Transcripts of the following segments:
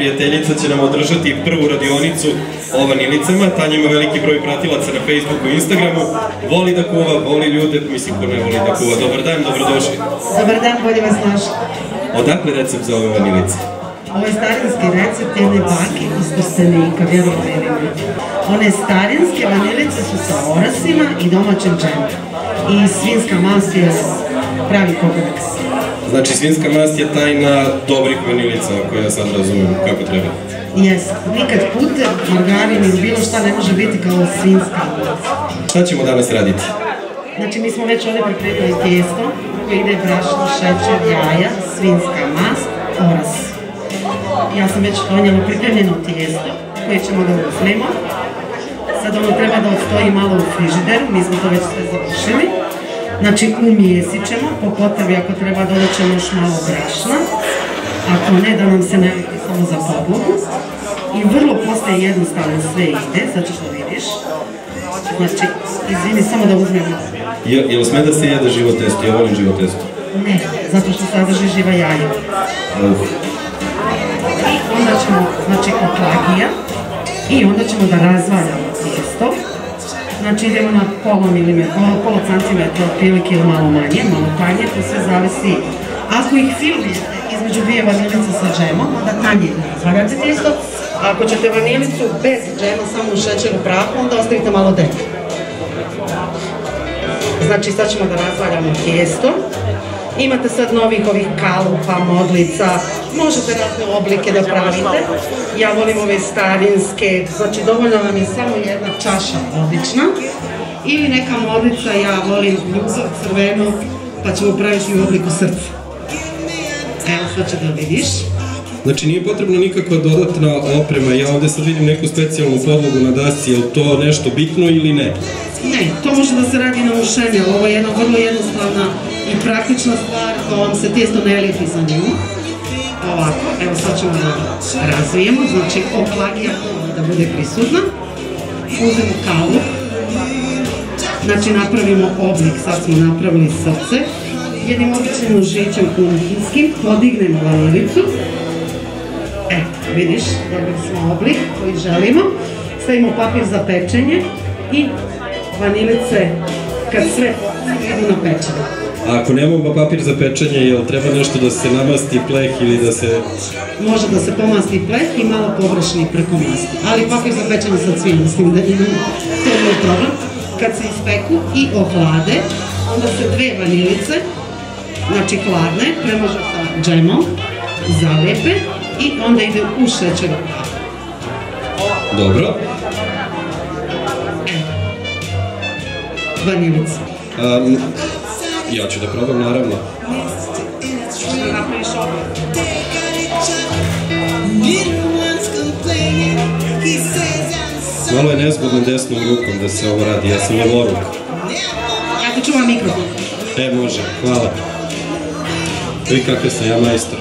prijateljica će nam održati prvu radionicu o vanilicama. Tanja ima veliki broj pratilaca na Facebooku i Instagramu. Voli da kuva, voli ljude, mislim ko ne voli da kuva. Dobar dan, dobrodošli. Dobar dan, bolje vas našli. Odakle recept za ove vanilice? Ovo je starinski recept jedne bake iz Trstenika, vjerovali ili ne. One starinske vanilice su sa orasima i domaćem džemom. I svinjska mast je pravi kokodeks. Znači, svinjska mast je tajna dobrih vanilica, ako ja sad razumijem kako treba. Jeste. Nikad puter, margarin ili bilo šta ne može biti kao svinjska vanilica. Šta ćemo danas raditi? Znači, mi smo već ovdje pripremili tijesto koje ide brašno, šećer, jaja, svinjska mast, oras. Ja sam već donijela pripremljeno tijesto koje ćemo da uzmemo. Sad ono treba da odstoji malo u frižideru, mi smo to već sve završili. Znači umijesit ćemo, po potrebi ako treba dodat ćemo još malo brašna. Ako ne, da nam se ne liti samo za podlogu. I vrlo postaje jednostavno sve ide, sad ćeš da vidiš. Znači, izvini, samo da uzmemo. Jel sme da se jede živo testo? Ja volim živo testo. Ne, zato što sadrži živa jaja. Onda ćemo, znači, oklagija i onda ćemo da razvaljamo tijesto. Znači idemo na pola centimetra otprilike ili malo manje, malo tanje, to sve zavisi. Ako ih filujete između dvije vanilice sa džemom, onda tanje razvaljate tijesto. A ako ćete vanilicu bez džema, samo u šećeru prahu, onda ostavite malo deblje. Znači sad ćemo da razvaljamo tijesto. Imate sad novih ovih kalupa, modlica, možete razne oblike da pravite. Ja volim ove starinske, znači dovoljno vam je samo jedna čaša obična. Ili neka modlica, ja volim ljubav, crveno, pa ćemo praviti u obliku srca. Evo, sad će da vidiš. Znači nije potrebno nikakva dodatna oprema, ja ovdje sad vidim neku specijalnu podlogu na dasci, je li to nešto bitno ili ne? Ne, to može da se radi na ušenje, ovo je jedna vrlo jednostavna i praktična stvar, da vam se tijesto ne lijepi za nju. Ovako, evo sad ćemo da razvijemo, znači oklagija da bude prisutna. Uzmemo kalup, znači napravimo oblik, sad smo napravili srce. Jednim običnim nožićem kuhinjskim podignemo vanilicu. Vidiš, dobili smo oblik koji želimo. Stavimo papir za pečenje i vanilice kad sve idu na pečenje. A ako nemamo papir za pečenje, jel treba nešto da se namasti pleh ili da se... Može da se pomasti pleh i malo površni preko masti. Ali papir za pečenje sad svi mislim da imamo. To je problem. Kad se ispeku i ohlade, onda se dve vanilice, znači hladne, premažu sa džemom, zalijepe i onda ide u šećeru. Dobro. Vanilica. Ja ću da probam, naravno. Da napraviš ovo. Malo je nezgodno desnom rukom da se ovo radi, ja sam levoruk. Ja ti čuvam mikrofon. Može, hvala. Vidi kakav sam ja majstor.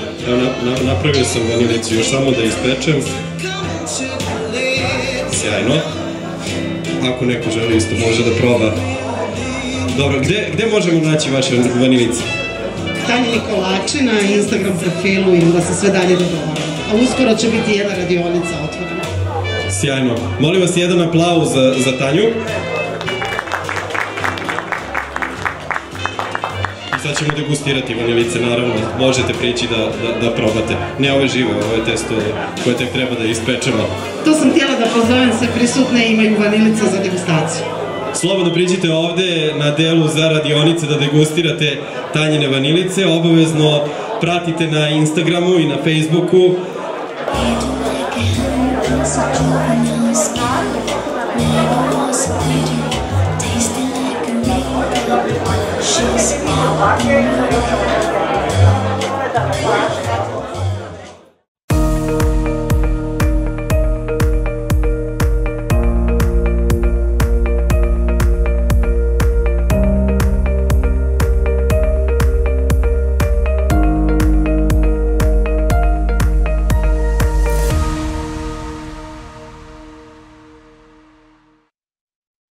Napravio sam vanilicu, još samo da ispečem. Sjajno. Ako neko želi isto može da proba. Dobro, gde možemo naći vaše vanilice? Tanja Nikolači na Instagram profilu i da se sve dalje dogovara. A uskoro će biti jedna radionica otvorena. Sjajno. Molim vas jedan aplauz za Tanju. Sad ćemo degustirati vanilice, naravno, možete prići da probate. Ne ove žive, ovo je testo koje tek treba da ispečemo. To sam htjela da pozovem sve prisutne, imaju vanilice za degustaciju. Slobodno priđite ovde na delu za radionice da degustirate Tanjine vanilice. Obavezno pratite na Instagramu i na Facebooku.